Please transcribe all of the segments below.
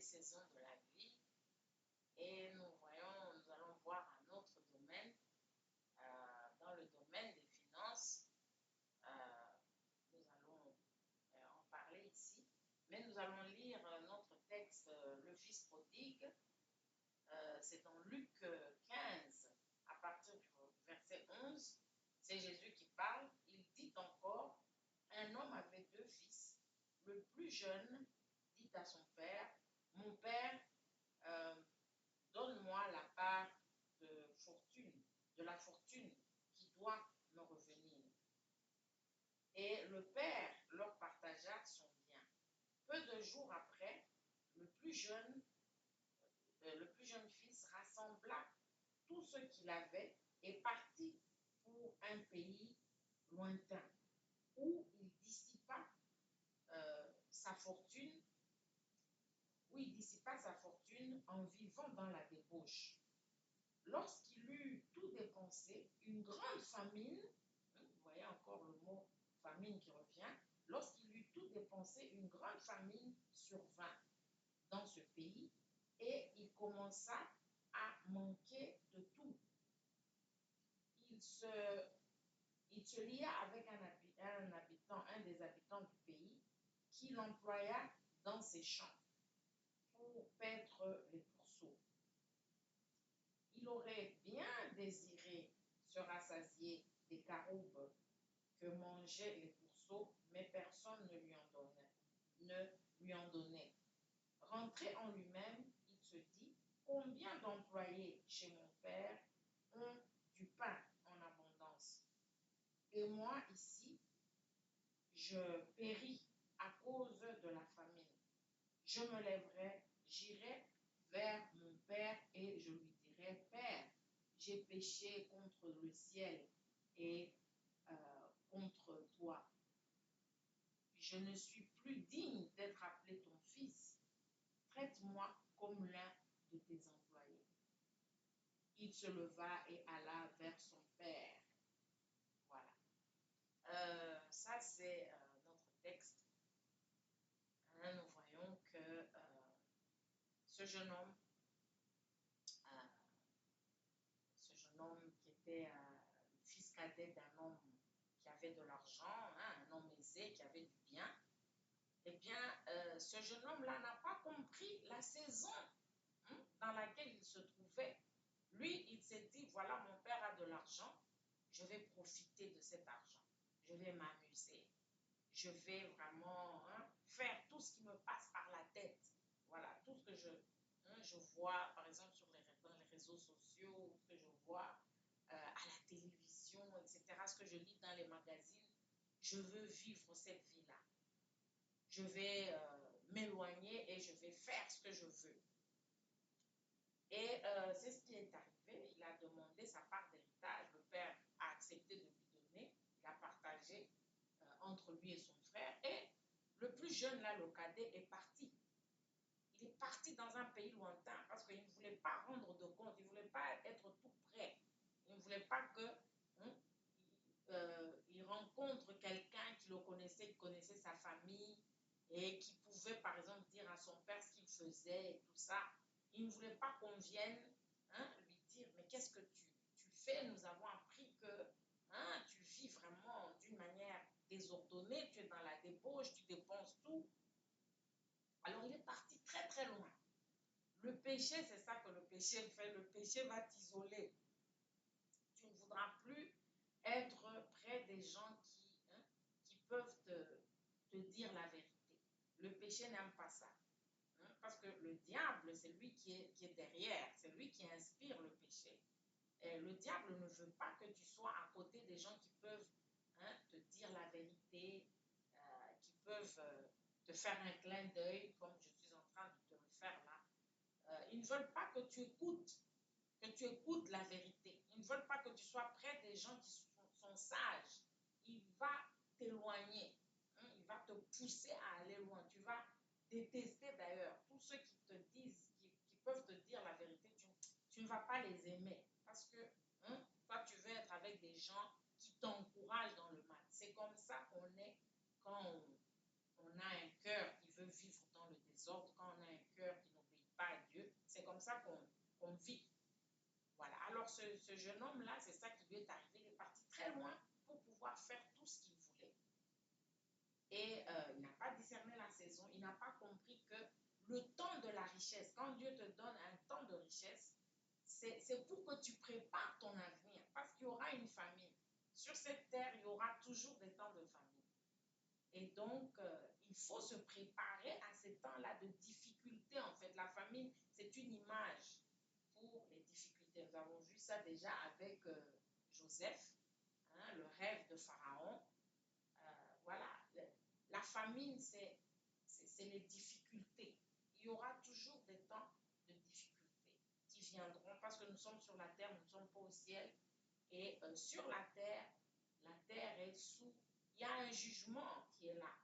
saisons de la vie et nous allons voir un autre domaine, dans le domaine des finances. Nous allons en parler ici, mais nous allons lire notre texte, le Fils prodigue. C'est dans Luc 15, à partir du verset 11. C'est Jésus qui parle. Il dit encore, un homme avait 2 fils. Le plus jeune dit à son père, mon père, donne-moi la part de la fortune qui doit me revenir. Et le père leur partagea son bien. Peu de jours après, le plus jeune fils rassembla tout ce qu'il avait et partit pour un pays lointain où il dissipa sa fortune en vivant dans la débauche. Lorsqu'il eut tout dépensé, une grande famine, vous voyez encore le mot famine qui revient, lorsqu'il eut tout dépensé, une grande famine survint dans ce pays et il commença à manquer de tout. Il se lia avec un des habitants du pays qui l'employa dans ses champs pour paître les pourceaux. Il aurait bien désiré se rassasier des caroubes que mangeaient les pourceaux, mais personne ne lui en donnait. Rentré en lui-même, il se dit, combien d'employés chez mon père ont du pain en abondance? Et moi ici, je péris à cause de la famine. Je me lèverai, j'irai vers mon père et je lui dirai, Père, j'ai péché contre le ciel et contre toi. Je ne suis plus digne d'être appelé ton fils. Traite-moi comme l'un de tes employés. Il se leva et alla vers son père. Voilà. Ça, c'est notre texte. Nous voyons que ce jeune homme qui était le fils cadet d'un homme qui avait de l'argent, un homme aisé, qui avait du bien, eh bien, ce jeune homme-là n'a pas compris la saison dans laquelle il se trouvait. Lui, il s'est dit, voilà, mon père a de l'argent, je vais profiter de cet argent, je vais m'amuser, je vais vraiment faire tout ce qui me passe par la tête. Voilà, tout ce que je vois, par exemple, dans les réseaux sociaux, ce que je vois à la télévision, etc., ce que je lis dans les magazines, je veux vivre cette vie-là. Je vais m'éloigner et je vais faire ce que je veux. Et c'est ce qui est arrivé. Il a demandé sa part d'héritage. Le père a accepté de lui donner. Il a partagé entre lui et son frère. Et le plus jeune, là, le cadet, est parti. Il est parti dans un pays lointain parce qu'il ne voulait pas rendre de compte. Il ne voulait pas être tout près. Il ne voulait pas il rencontre quelqu'un qui le connaissait, qui connaissait sa famille et qui pouvait, par exemple, dire à son père ce qu'il faisait et tout ça. Il ne voulait pas qu'on vienne lui dire, mais qu'est-ce que tu fais? Nous avons appris que tu vis vraiment d'une manière désordonnée, tu es dans la débauche, tu dépenses tout. Alors il est parti très très loin. Le péché, c'est ça que le péché fait. Le péché va t'isoler. Tu ne voudras plus être près des gens qui peuvent te dire la vérité. Le péché n'aime pas ça. Parce que le diable, c'est lui qui est derrière, c'est lui qui inspire le péché. Et le diable ne veut pas que tu sois à côté des gens qui peuvent te dire la vérité, qui peuvent te faire un clin d'œil, comme je suis en train de te le faire là. Ils ne veulent pas que tu écoutes la vérité. Ils ne veulent pas que tu sois près des gens qui sont sages. Il va t'éloigner. Il va te pousser à aller loin. Tu vas détester d'ailleurs tous ceux qui te disent, qui peuvent te dire la vérité. Tu ne vas pas les aimer parce que toi, tu veux être avec des gens qui t'encouragent dans le mal. C'est comme ça qu'on est quand on a un cœur qui veut vivre dans le désordre, quand on a un cœur qui ne comme ça qu'on vit. Voilà. Alors ce jeune homme-là, c'est ça qui lui est arrivé. Il est parti très loin pour pouvoir faire tout ce qu'il voulait. Et il n'a pas discerné la saison. Il n'a pas compris que le temps de la richesse, quand Dieu te donne un temps de richesse, c'est pour que tu prépares ton avenir. Parce qu'il y aura une famine. Sur cette terre, il y aura toujours des temps de famine. Et donc, il faut se préparer à ces temps-là de difficulté. En fait, la famine, c'est une image pour les difficultés. Nous avons vu ça déjà avec Joseph, hein, le rêve de Pharaon. Voilà, la famine, c'est les difficultés. Il y aura toujours des temps de difficultés qui viendront parce que nous sommes sur la terre, nous ne sommes pas au ciel. Et sur la terre est sous... Il y a un jugement qui est là.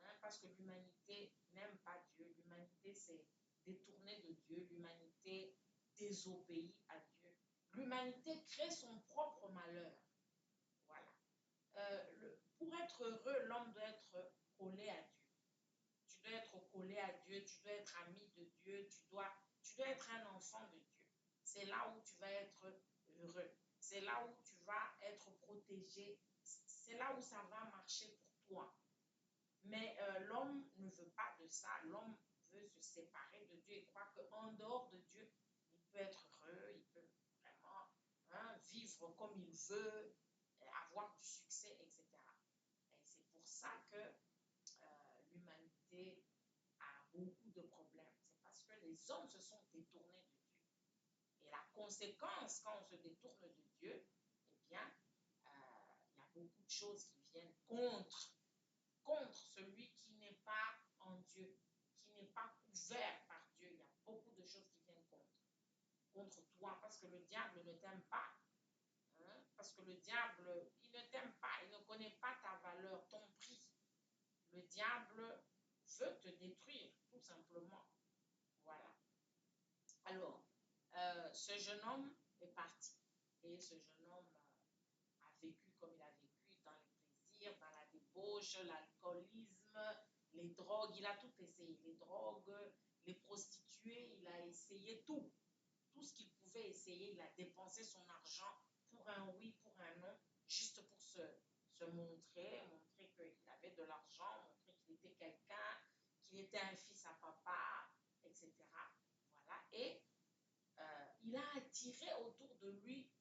Hein, parce que l'humanité n'aime pas Dieu. L'humanité s'est détournée de Dieu. L'humanité désobéit à Dieu. L'humanité crée son propre malheur. Voilà. Pour être heureux, l'homme doit être collé à Dieu. Tu dois être collé à Dieu, tu dois être ami de Dieu, tu dois être un enfant de Dieu. C'est là où tu vas être heureux. C'est là où tu vas être protégé. C'est là où ça va marcher pour toi. Mais l'homme ne veut pas de ça. L'homme veut se séparer de Dieu et croit qu'en dehors de Dieu, il peut être heureux, il peut vraiment vivre comme il veut, avoir du succès, etc. Et c'est pour ça que l'humanité a beaucoup de problèmes. C'est parce que les hommes se sont détournés de Dieu. Et la conséquence, quand on se détourne de Dieu, eh bien, il y a beaucoup de choses qui viennent contre celui qui n'est pas en Dieu, qui n'est pas couvert par Dieu. Il y a beaucoup de choses qui viennent contre toi, parce que le diable ne t'aime pas. Hein? Parce que le diable, il ne t'aime pas, il ne connaît pas ta valeur, ton prix. Le diable veut te détruire, tout simplement. Voilà. Alors, ce jeune homme est parti. Et ce jeune homme a vécu comme il a vécu, dans les plaisirs, dans la débauche, l'alcoolisme, les drogues. Il a tout essayé. Les drogues, les prostituées, il a essayé tout. Tout ce qu'il pouvait essayer, il a dépensé son argent pour un oui, pour un non, juste pour se montrer qu'il avait de l'argent, montrer qu'il était quelqu'un, qu'il était un fils à papa, etc. Voilà. Et il a attiré autour de lui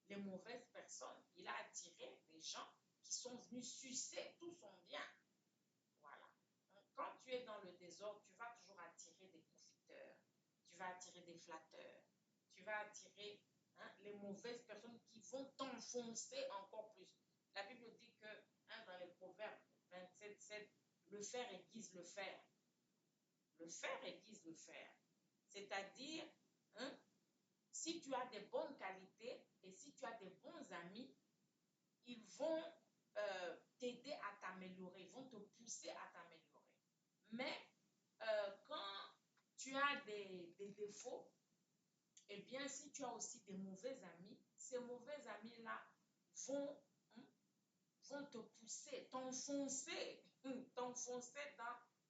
les mauvaises personnes. Il a attiré des gens qui sont venus sucer tout son bien. Voilà. Donc, quand tu es dans le désordre, tu vas toujours attirer des profiteurs, tu vas attirer des flatteurs, tu vas attirer les mauvaises personnes qui vont t'enfoncer encore plus. La Bible dit que dans les Proverbes 27:7, le fer aiguise le fer. Le fer aiguise le fer. C'est-à-dire, si tu as des bonnes qualités et si tu as des bons amis, ils vont t'aider à t'améliorer, ils vont te pousser à t'améliorer. Mais quand tu as des défauts, eh bien, si tu as aussi des mauvais amis, ces mauvais amis-là vont te pousser, t'enfoncer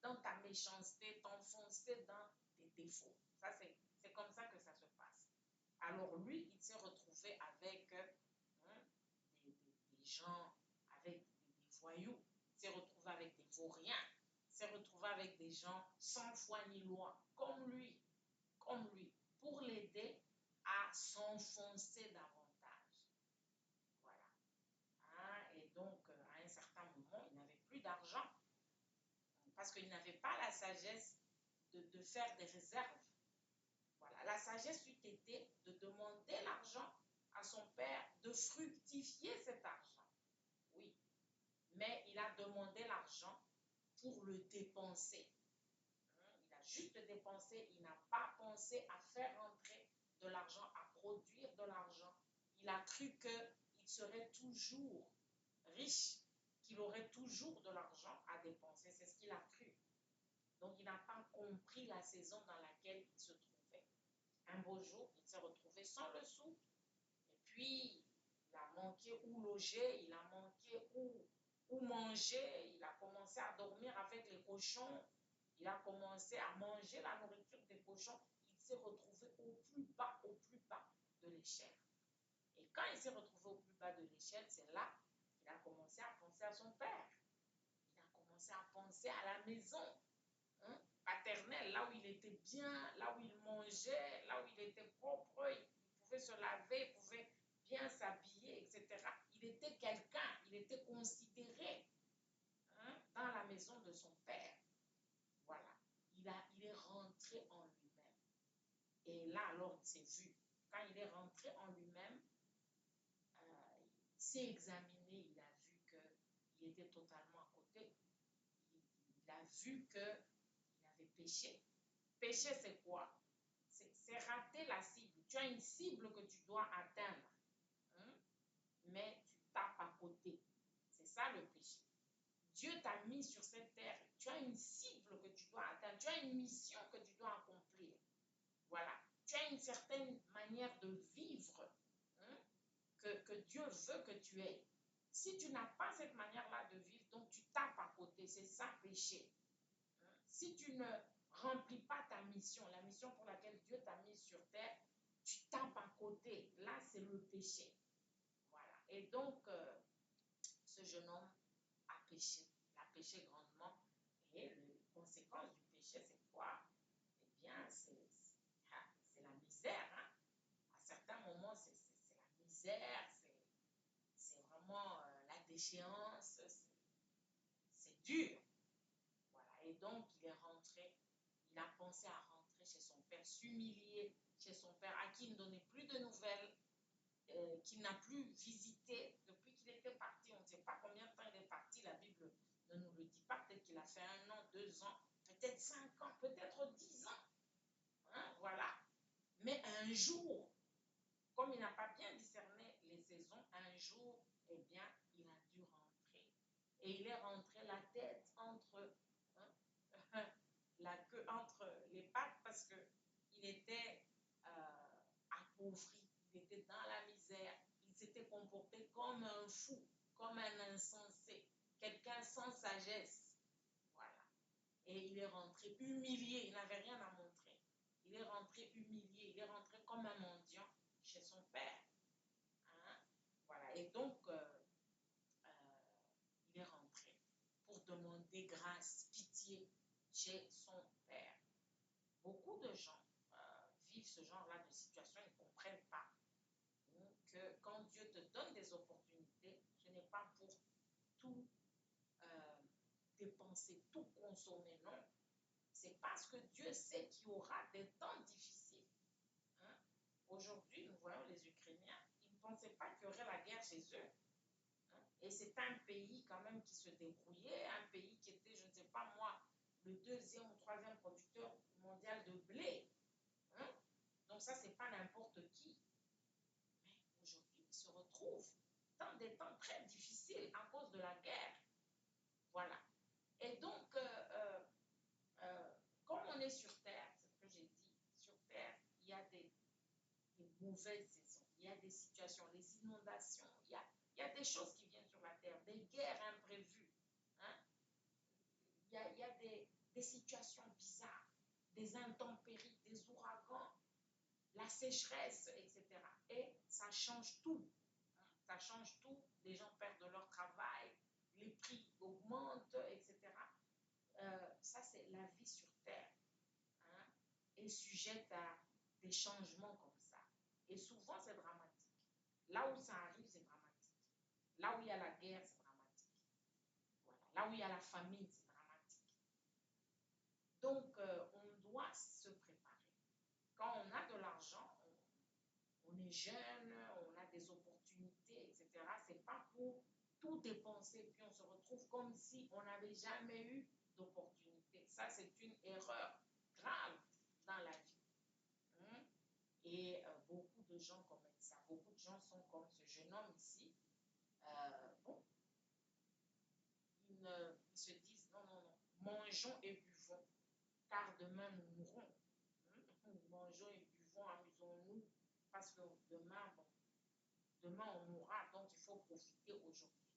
dans ta méchanceté, t'enfoncer dans tes défauts. Ça, c'est comme ça que ça se passe. Alors lui, il s'est retrouvé avec des gens, avec des voyous, il s'est retrouvé avec des vauriens, il s'est retrouvé avec des gens sans foi ni loi, comme lui, pour l'aider à s'enfoncer davantage. Voilà. Et donc, à un certain moment, il n'avait plus d'argent parce qu'il n'avait pas la sagesse de faire des réserves. Voilà. La sagesse eût été de demander l'argent à son père, de fructifier cet argent. Oui. Mais il a demandé l'argent pour le dépenser. Il a juste dépensé, il n'a pas pensé à faire entrer de l'argent, à produire de l'argent. Il a cru qu'il serait toujours riche, qu'il aurait toujours de l'argent à dépenser. C'est ce qu'il a cru. Donc, il n'a pas compris la saison dans laquelle il se trouvait. Un beau jour, il s'est retrouvé sans le sou. Et puis, il a manqué où loger, il a manqué où manger. Il a commencé à dormir avec les cochons. Il a commencé à manger la nourriture des cochons. Il s'est retrouvé au plus bas de l'échelle. Et quand il s'est retrouvé au plus bas de l'échelle, c'est là qu'il a commencé à penser à son père. Il a commencé à penser à la maison, hein, paternelle, là où il était bien, là où il mangeait, là où il était propre, il pouvait se laver, il pouvait bien s'habiller, etc. Il était quelqu'un, il était considéré, hein, dans la maison de son père. Voilà. Il est rentré en lui-même. Et là, alors, il s'est vu. Quand il est rentré en lui-même, il s'est examiné, il a vu qu'il était totalement à côté. Il a vu qu'il avait péché. Péché, c'est quoi? C'est rater la cible. Tu as une cible que tu dois atteindre, hein, mais tu tapes à côté. C'est ça le péché. Dieu t'a mis sur cette terre. Tu as une cible que tu dois atteindre. Tu as une mission que tu dois accomplir. Voilà. Tu as une certaine manière de vivre, hein, que Dieu veut que tu aies. Si tu n'as pas cette manière-là de vivre, donc tu tapes à côté. C'est ça, péché. Hein? Si tu ne remplis pas ta mission, la mission pour laquelle Dieu t'a mis sur terre, tu tapes à côté. Là, c'est le péché. Voilà. Et donc, ce jeune homme a péché. Il a péché grandement. Et les conséquences du péché, c'est quoi? Eh bien, c'est la misère. Hein? À certains moments, c'est la misère, c'est vraiment la déchéance, c'est dur. Voilà. Et donc, il est rentré, il a pensé à rentrer chez son père, s'humilier chez son père, à qui il ne donnait plus de nouvelles, qu'il n'a plus visité depuis qu'il était parti. On ne sait pas combien de temps il est parti, la Bible ne nous le dit pas. Peut-être qu'il a fait 1 an, 2 ans, peut-être 5 ans, peut-être 10 ans. Hein, voilà. Mais un jour, comme il n'a pas bien discerné les saisons, un jour, eh bien, il a dû rentrer. Et il est rentré la tête entre, hein, la queue entre les pattes parce qu'il était appauvri, il était dans la misère, il s'était comporté comme un fou, comme un insensé, quelqu'un sans sagesse. Voilà. Et il est rentré humilié, il n'avait rien à montrer. Il est rentré humilié, il est rentré comme un mendiant chez son père. Hein? Voilà. Et donc, il est rentré pour demander grâce, pitié chez son père. Beaucoup de gens vivent ce genre-là de situation, ils ne comprennent pas, hein, que quand Dieu te donne des opportunités, ce n'est pas pour tout dépenser, tout consommer, non. C'est parce que Dieu sait qu'il y aura des temps difficiles. Hein? Aujourd'hui, nous voyons les Ukrainiens, ils ne pensaient pas qu'il y aurait la guerre chez eux. Hein? Et c'est un pays quand même qui se débrouillait, un pays qui était, je ne sais pas moi, le 2e ou 3e producteur mondial de blé. Hein? Donc ça, c'est pas n'importe qui. Mais aujourd'hui, ils se retrouvent dans des temps très difficiles à cause de la guerre. Voilà. Et donc, comme on est sur Terre, c'est ce que j'ai dit, sur Terre, il y a des mauvaises saisons, il y a des situations, les inondations, il y a des choses qui viennent sur la Terre, des guerres imprévues. Hein? Il y a des situations bizarres, des intempéries, des ouragans, la sécheresse, etc. Et ça change tout. Hein? Ça change tout. Les gens perdent leur travail, les prix augmentent, etc. Ça, c'est la vie sur Terre. Hein? Est sujette à des changements comme ça. Et souvent, c'est dramatique. Là où ça arrive, c'est dramatique. Là où il y a la guerre, c'est dramatique. Voilà. Là où il y a la famine, c'est dramatique. Donc, on doit se préparer. Quand on a de l'argent, on est jeune, on a des opportunités, etc. C'est pas pour tout dépenser, puis on se retrouve comme si on n'avait jamais eu d'opportunité. Ça, c'est une erreur grave dans la vie. Hein? Et beaucoup de gens commettent ça. Beaucoup de gens sont comme ce jeune homme ici. Bon, ils se disent non, non, non, mangeons et buvons, car demain nous mourrons. Mangeons et buvons, amusons-nous, parce que demain, bon, demain on mourra, donc il faut profiter aujourd'hui.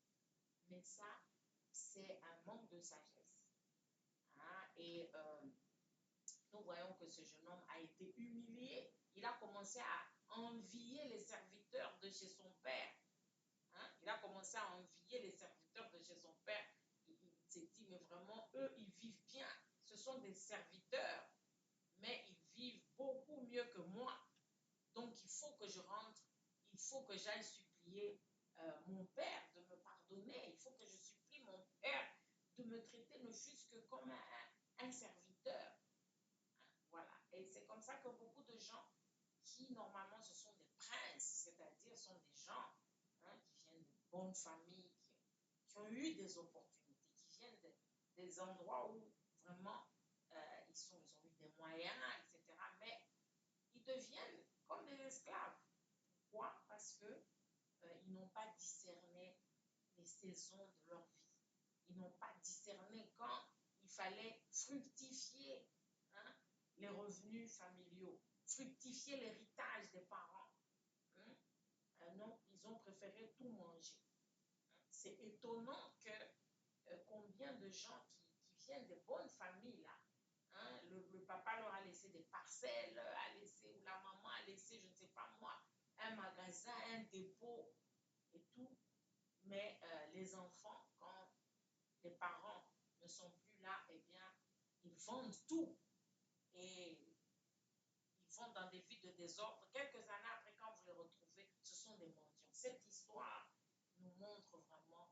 Mais ça, c'est un manque de sagesse. Hein? Et nous voyons que ce jeune homme a été humilié. Il a commencé à envier les serviteurs de chez son père. Hein? Il a commencé à envier les serviteurs de chez son père. Il s'est dit, mais vraiment, eux, ils vivent bien. Ce sont des serviteurs, mais ils vivent beaucoup mieux que moi. Donc, il faut que je rentre, il faut que j'aille supplier mon père de me pardonner. Il faut que je supplie mon père de me traiter ne fût-ce que comme un serviteur. Voilà. Et c'est comme ça que beaucoup de gens qui, normalement, ce sont des princes, c'est-à-dire sont des gens qui viennent de bonnes familles, qui ont eu des opportunités, qui viennent des endroits où vraiment ils ont eu des moyens, etc. Mais ils deviennent comme des esclaves. Pourquoi? Parce que ils n'ont pas discerné les saisons de leur vie. Ils n'ont pas discerné quand il fallait fructifier les revenus familiaux, fructifier l'héritage des parents. Non, ils ont préféré tout manger. C'est étonnant que combien de gens qui viennent de bonnes familles, là, le papa leur a laissé des parcelles, ou la maman a laissé, je ne sais pas moi, un magasin, un dépôt et tout. Mais les enfants, quand les parents ne sont plus là, eh bien, ils vendent tout. Et ils vont dans des vies de désordre. Quelques années après, quand vous les retrouvez, ce sont des mendiants. Cette histoire nous montre vraiment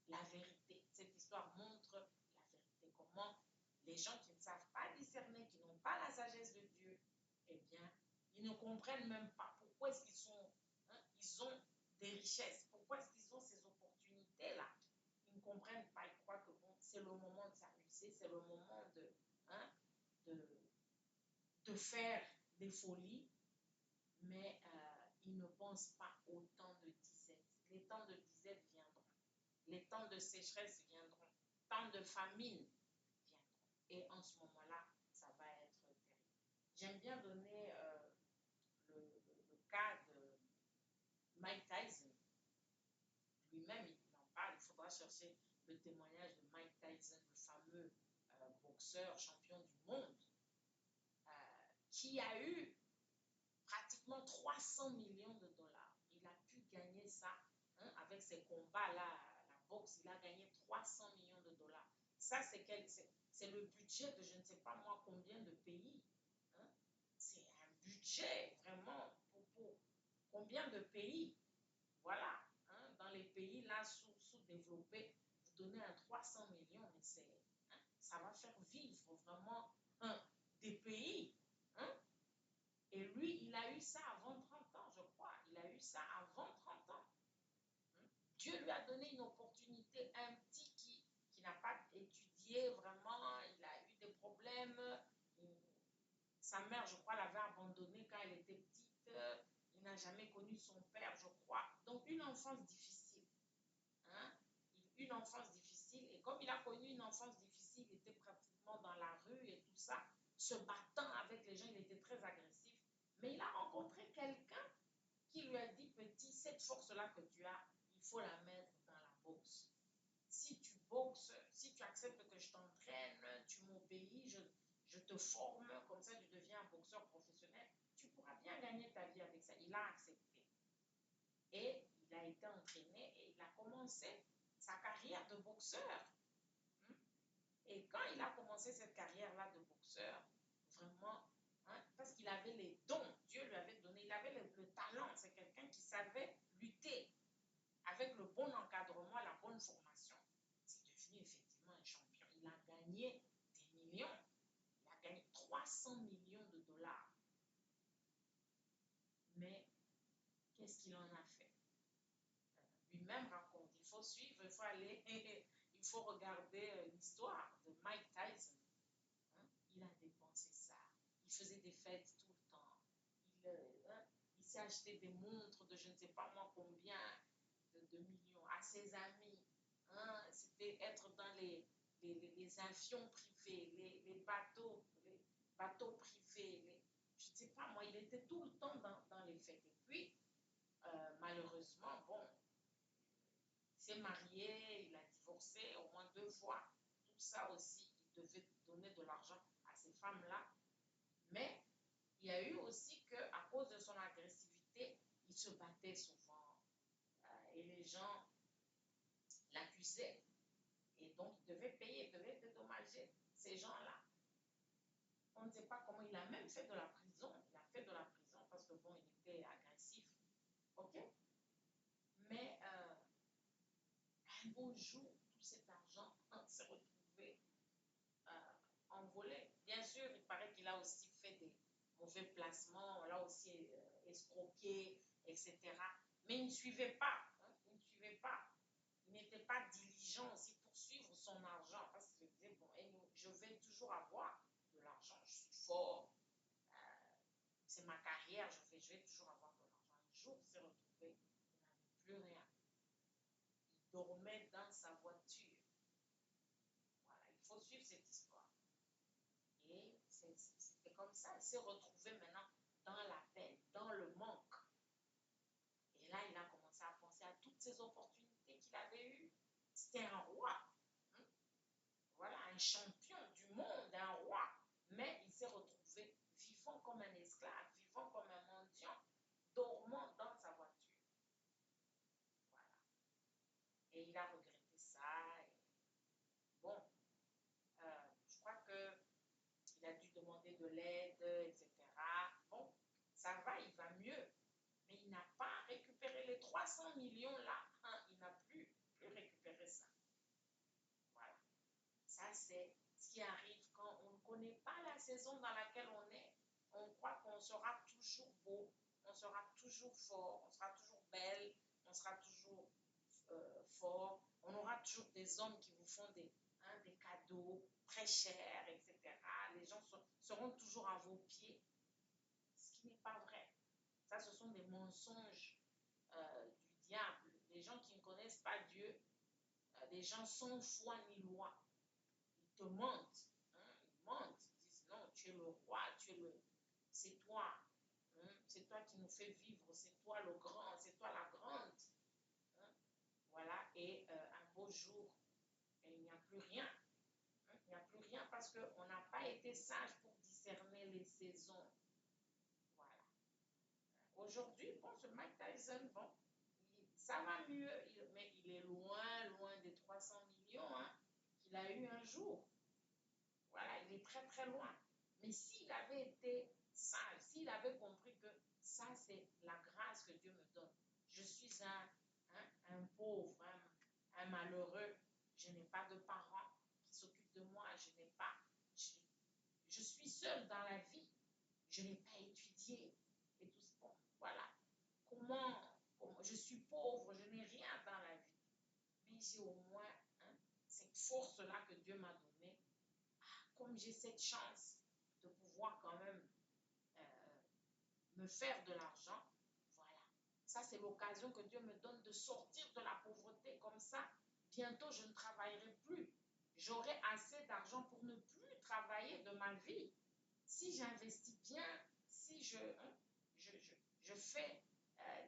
la vérité. Cette histoire montre la vérité. Comment les gens qui ne savent pas discerner, qui n'ont pas la sagesse de Dieu, eh bien, ils ne comprennent même pas pourquoi est-ce qu'ils sont, ils ont des richesses, pourquoi est-ce qu'ils ont ces opportunités-là. Ils ne comprennent pas, ils croient que bon, c'est le moment de s'amuser, c'est le moment de faire des folies, mais ils ne pensent pas au temps de disette. Les temps de disette viendront, les temps de sécheresse viendront, temps de famine viendront. Et en ce moment-là, ça va être terrible. J'aime bien donner le cas de Mike Tyson. Lui-même, il en parle. Il faudra chercher le témoignage de Mike Tyson, le fameux boxeur champion du monde, qui a eu pratiquement 300 millions de dollars. Il a pu gagner ça avec ses combats-là, la boxe. Il a gagné 300 millions de dollars. Ça, c'est le budget de je ne sais pas moi combien de pays. C'est un budget vraiment pour combien de pays. Voilà. Dans les pays là sous-développés, vous donnez un 300 millions, mais ça va faire vivre vraiment des pays. Et lui, il a eu ça avant 30 ans, je crois. Il a eu ça avant 30 ans. Dieu lui a donné une opportunité. Un petit qui n'a pas étudié vraiment, il a eu des problèmes. Sa mère, je crois, l'avait abandonné quand elle était petite. Il n'a jamais connu son père, je crois. Donc, une enfance difficile. Une enfance difficile. Et comme il a connu une enfance difficile, il était pratiquement dans la rue et tout ça, se battant avec les gens, il était très agressif. Mais il a rencontré quelqu'un qui lui a dit, petit, cette force-là que tu as, il faut la mettre dans la boxe. Si tu boxes, si tu acceptes que je t'entraîne, tu m'obéis, je te forme, comme ça tu deviens un boxeur professionnel, tu pourras bien gagner ta vie avec ça. Il a accepté. Et il a été entraîné et il a commencé sa carrière de boxeur. Et quand il a commencé cette carrière-là de boxeur, vraiment, parce qu'il avait les dons, Dieu lui avait donné, il avait le talent, c'est quelqu'un qui savait lutter avec le bon encadrement, la bonne formation. C'est devenu effectivement un champion. Il a gagné des millions. Il a gagné 300 millions de dollars. Mais qu'est-ce qu'il en a fait? Lui-même raconte, il faut suivre, il faut aller, il faut regarder l'histoire de Mike Tyson. Il a dépensé ça. Il faisait des fêtes tout le temps. Il s'est acheté des montres de je ne sais pas moi combien de millions à ses amis. C'était être dans les avions privés, les bateaux privés. Je ne sais pas moi, il était tout le temps dans les fêtes. Et puis, malheureusement, bon, il s'est marié, il a divorcé au moins 2 fois. Tout ça aussi, il devait donner de l'argent à ses ces femmes-là. Mais il y a eu aussi qu'à cause de son agressivité, il se battait souvent. Et les gens l'accusaient. Et donc, il devait payer, il devait dédommager ces gens-là. On ne sait pas comment. Il a même fait de la prison. Il a fait de la prison parce que, bon, il était agressif. OK? Mais un beau jour, tout cet argent s'est retrouvé envolé. Bien sûr, il paraît qu'il a aussi fait des mauvais placements, il a aussi escroqué, etc. Mais il ne suivait pas. Hein, il ne suivait pas. Il n'était pas diligent aussi pour suivre son argent parce qu'il se disait, bon, je vais toujours avoir de l'argent, je suis fort, c'est ma carrière, je vais toujours avoir de l'argent. Un jour, il s'est retrouvé, il n'avait plus rien. Il dormait dans sa voiture. Voilà, il faut suivre cette histoire. Et c'était comme ça, il s'est retrouvé maintenant dans la peine, dans le manque. Et là, il a commencé à penser à toutes ces opportunités qu'il avait eues. C'était un roi. Hein? Voilà, un champion du monde, un roi. Mais il s'est retrouvé vivant comme un esclave, vivant comme un mendiant, dormant dans sa voiture. Voilà. Et il a regretté ça. Et bon, je crois qu'il a dû demander de l'aide, etc. Bon, ça va, il va mieux. Mais il n'a pas récupéré les 300 millions là. Hein, il n'a plus récupéré ça. Voilà. Ça, c'est ce qui arrive quand on ne connaît pas la saison dans laquelle on est. On croit qu'on sera toujours beau, on sera toujours fort, on sera toujours belle, on sera toujours fort. On aura toujours des hommes qui vous font des cadeaux très chers, etc. Les gens seront toujours à vos pieds, ce qui n'est pas vrai. Ça, ce sont des mensonges du diable. Les gens qui ne connaissent pas Dieu, des gens sans foi ni loi, ils te mentent. Hein, ils mentent. Ils disent non, tu es le roi, c'est toi. Hein, c'est toi qui nous fais vivre, c'est toi le grand, c'est toi la grande. Hein, voilà, et un beau jour, il n'y a plus rien. Hein, il n'y a plus rien parce qu'on n'a pas été sage pour discerner les saisons. Voilà. Aujourd'hui, bon, ce Mike Tyson, bon, ça va mieux, mais il est loin, loin des 300 millions hein, qu'il a eu un jour. Voilà, il est très, très loin. Mais s'il avait été sage, s'il avait compris que ça, c'est la grâce que Dieu me donne. Je suis un pauvre, un malheureux. Je n'ai pas de parents qui s'occupent de moi. Je suis seule dans la vie. Je n'ai pas étudié. Et tout ça. Bon, voilà. Comment je suis pauvre, je n'ai rien dans la vie. Mais j'ai au moins cette force-là que Dieu m'a donnée. Comme j'ai cette chance de pouvoir quand même me faire de l'argent, voilà. Ça, c'est l'occasion que Dieu me donne de sortir de la pauvreté. Comme ça, bientôt, je ne travaillerai plus. J'aurai assez d'argent pour ne plus travailler de ma vie. Si j'investis bien, si je fais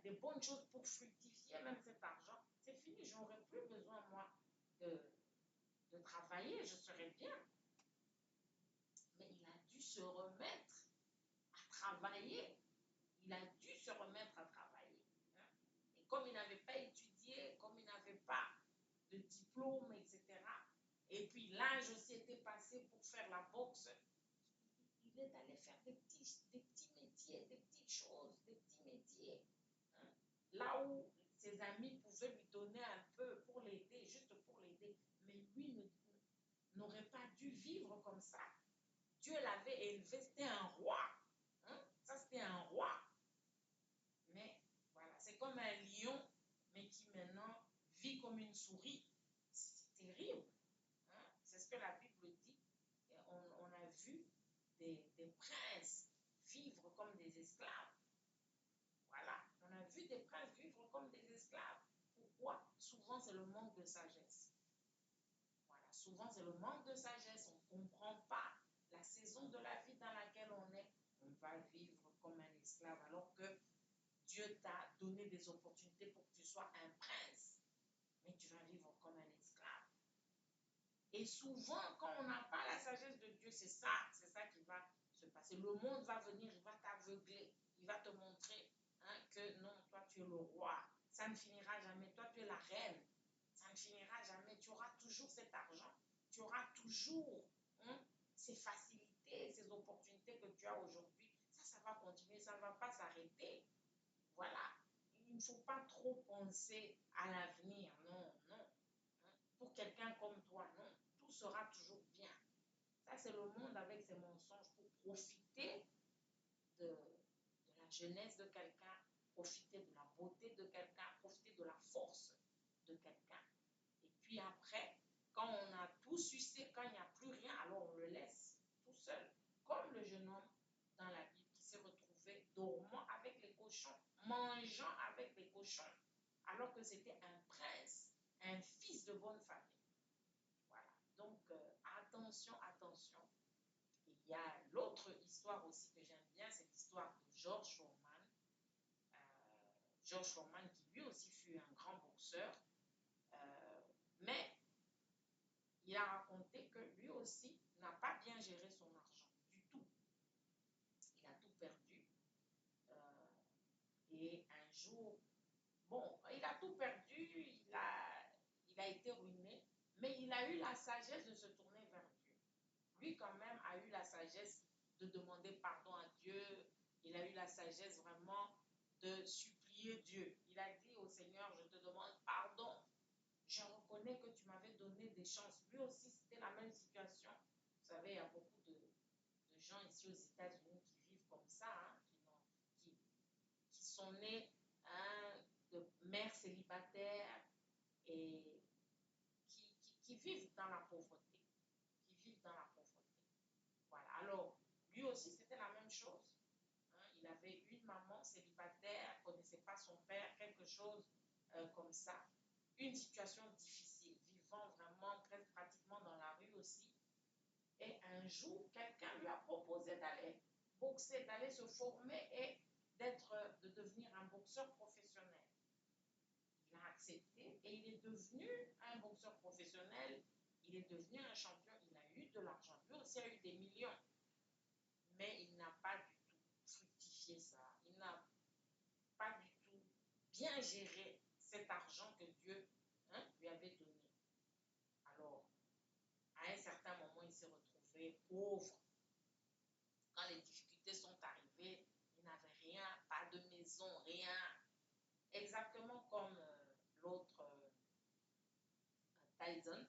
des bonnes choses pour fructifier même cet argent, c'est fini. Je n'aurai plus besoin, moi, de travailler. Je serai bien. Mais il a dû se remettre à travailler. Il a dû se remettre à travailler. Hein. Et comme il n'avait pas étudié, comme il n'avait pas de diplôme, etc., et puis l'âge aussi était passé pour faire la boxe, il est allé faire des petits métiers, des petites choses, des petits métiers. Hein. Là où ses amis pouvaient lui donner un peu pour l'aider, juste pour l'aider, mais lui n'aurait pas dû vivre comme ça. Dieu l'avait élevé, c'était un roi. Hein? Ça, c'était un roi. Mais voilà, c'est comme un lion, mais qui maintenant vit comme une souris. C'est terrible. Hein? C'est ce que la Bible dit. Et on a vu des princes vivre comme des esclaves. Voilà, on a vu des princes vivre comme des esclaves. Pourquoi? Souvent, c'est le manque de sagesse. Voilà, souvent, c'est le manque de sagesse. On ne comprend pas la saison de la vie dans laquelle on est. On va vivre comme un esclave alors que Dieu t'a donné des opportunités pour que tu sois un prince. Mais tu vas vivre comme un esclave. Et Et souvent, quand on n'a pas la sagesse de Dieu, c'est ça qui va se passer. Le monde va venir, il va t'aveugler, il va te montrer que non, toi tu es le roi, ça ne finira jamais, toi tu es la reine, ça ne finira jamais, tu auras toujours cet argent, tu auras toujours ces facilités, ces opportunités que tu as aujourd'hui. Ça va continuer, ça ne va pas s'arrêter. Voilà. Il ne faut pas trop penser à l'avenir, non, non. Pour quelqu'un comme toi, non. Tout sera toujours bien. Ça, c'est le monde avec ses mensonges pour profiter de la jeunesse de quelqu'un, profiter de la beauté de quelqu'un, profiter de la force de quelqu'un. Et puis après, quand on a tout sucé, quand il n'y a plus rien, alors on le laisse tout seul. Comme le jeune homme dans la Bible qui s'est retrouvé dormant avec les cochons, mangeant avec les cochons, alors que c'était un prince, un fils de bonne famille. Voilà. Donc, attention, attention. Et il y a l'autre histoire aussi que j'aime bien, c'est l'histoire de George Foreman. George Foreman qui lui aussi fut un grand boxeur. Mais il a raconté que lui aussi n'a pas bien géré son argent du tout. Il a tout perdu. Et un jour, bon, il a tout perdu, il a été ruiné, mais il a eu la sagesse de se tourner vers Dieu. Lui, quand même, a eu la sagesse de demander pardon à Dieu. Il a eu la sagesse vraiment de supplier Dieu. Il a dit au Seigneur, je te demande pardon. Je reconnais que tu m'avais donné des chances. Lui aussi, c'était la même situation. Vous savez, il y a beaucoup de gens ici aux États-Unis qui vivent comme ça, qui sont nés de mères célibataires et qui vivent dans la pauvreté. Qui vivent dans la pauvreté. Voilà. Alors, lui aussi, c'était la même chose. Il avait une maman célibataire, ne connaissait pas son père, quelque chose comme ça. Une situation difficile, vivant vraiment presque pratiquement dans la rue aussi. Et un jour, quelqu'un lui a proposé d'aller boxer, d'aller se former et de devenir un boxeur professionnel. Il a accepté et il est devenu un boxeur professionnel. Il est devenu un champion. Il a eu de l'argent. Lui aussi a eu des millions. Mais il n'a pas du tout fructifié ça. Il n'a pas du tout bien géré cet argent que Dieu lui avait donné. Alors, à un certain moment, il s'est retrouvé pauvre. Quand les difficultés sont arrivées, il n'avait rien, pas de maison, rien. Exactement comme l'autre Tyson.